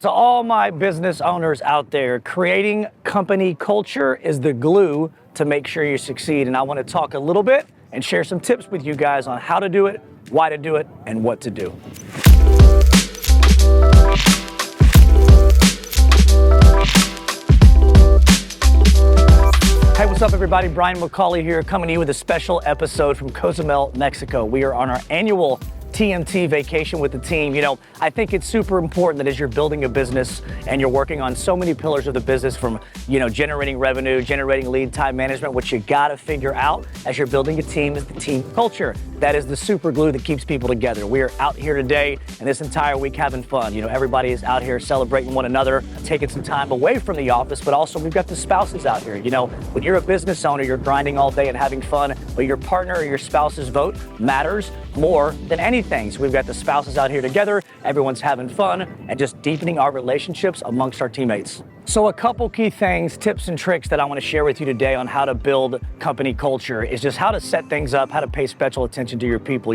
To all my business owners out there, creating company culture is the glue to make sure you succeed. And I want to talk a little bit and share some tips with you guys on how to do it, why to do it, and what to do. Hey, what's up everybody? Brian McCauley here, coming to you with a special episode from Cozumel, Mexico. We are on our annual TMT vacation with the team. You know, I think it's super important that as you're building a business and you're working on so many pillars of the business, from, generating revenue, generating lead time management, what you gotta figure out as you're building a team is the team culture. That is the super glue that keeps people together. We are out here today and this entire week having fun. Everybody is out here celebrating one another, taking some time away from the office, but also we've got the spouses out here. When you're a business owner, you're grinding all day and having fun, but your partner or your spouse's vote matters more than anything. So we've got the spouses out here together, everyone's having fun, and just deepening our relationships amongst our teammates. So a couple key things, tips and tricks that I want to share with you today on how to build company culture is just how to set things up, how to pay special attention to your people.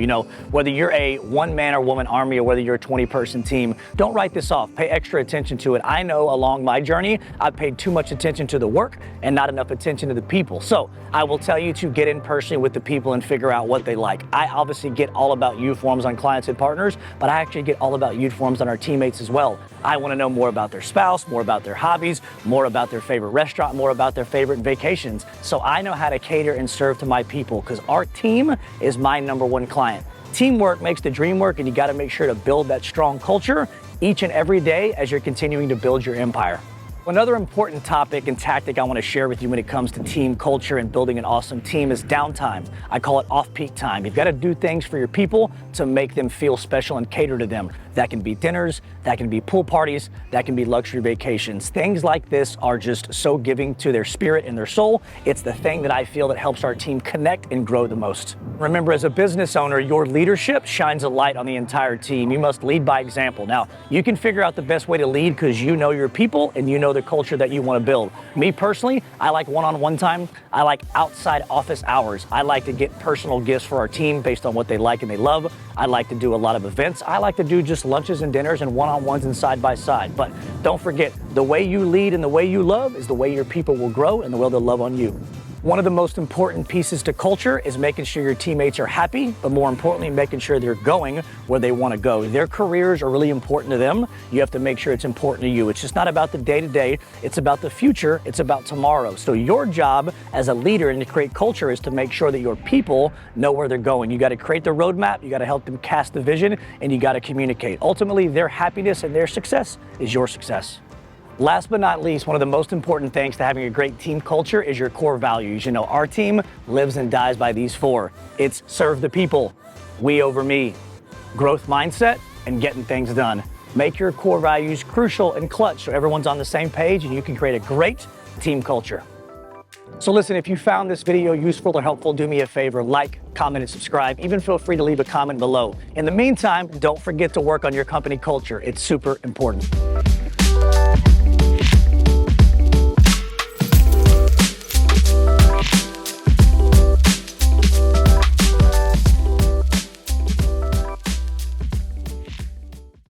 Whether you're a one-man or woman army or whether you're a 20-person team, don't write this off. Pay extra attention to it. I know along my journey, I've paid too much attention to the work and not enough attention to the people. So I will tell you to get in personally with the people and figure out what they like. I obviously get all about you forms on clients and partners, but I actually get all about you forms on our teammates as well. I want to know more about their spouse, more about their hobbies, more about their favorite restaurant, more about their favorite vacations. So I know how to cater and serve to my people because our team is my number one client. Teamwork makes the dream work, and you got to make sure to build that strong culture each and every day as you're continuing to build your empire. Another important topic and tactic I want to share with you when it comes to team culture and building an awesome team is downtime. I call it off-peak time. You've got to do things for your people to make them feel special and cater to them. That can be dinners, that can be pool parties, that can be luxury vacations. Things like this are just so giving to their spirit and their soul. It's the thing that I feel that helps our team connect and grow the most. Remember, as a business owner, your leadership shines a light on the entire team. You must lead by example. Now, you can figure out the best way to lead because you know your people and you know the culture that you want to build. Me personally, I like one-on-one time. I like outside office hours. I like to get personal gifts for our team based on what they like and they love. I like to do a lot of events. I like to do just lunches and dinners and one-on-ones and side-by-side. But don't forget, the way you lead and the way you love is the way your people will grow and the way they'll love on you. One of the most important pieces to culture is making sure your teammates are happy, but more importantly, making sure they're going where they want to go. Their careers are really important to them. You have to make sure it's important to you. It's just not about the day-to-day. It's about the future. It's about tomorrow. So your job as a leader and to create culture is to make sure that your people know where they're going. You got to create the roadmap. You got to help them cast the vision, and you got to communicate. Ultimately, their happiness and their success is your success. Last but not least, one of the most important things to having a great team culture is your core values. Our team lives and dies by these four. It's serve the people, we over me, growth mindset, and getting things done. Make your core values crucial and clutch so everyone's on the same page and you can create a great team culture. So listen, if you found this video useful or helpful, do me a favor, like, comment, and subscribe. Even feel free to leave a comment below. In the meantime, don't forget to work on your company culture. It's super important.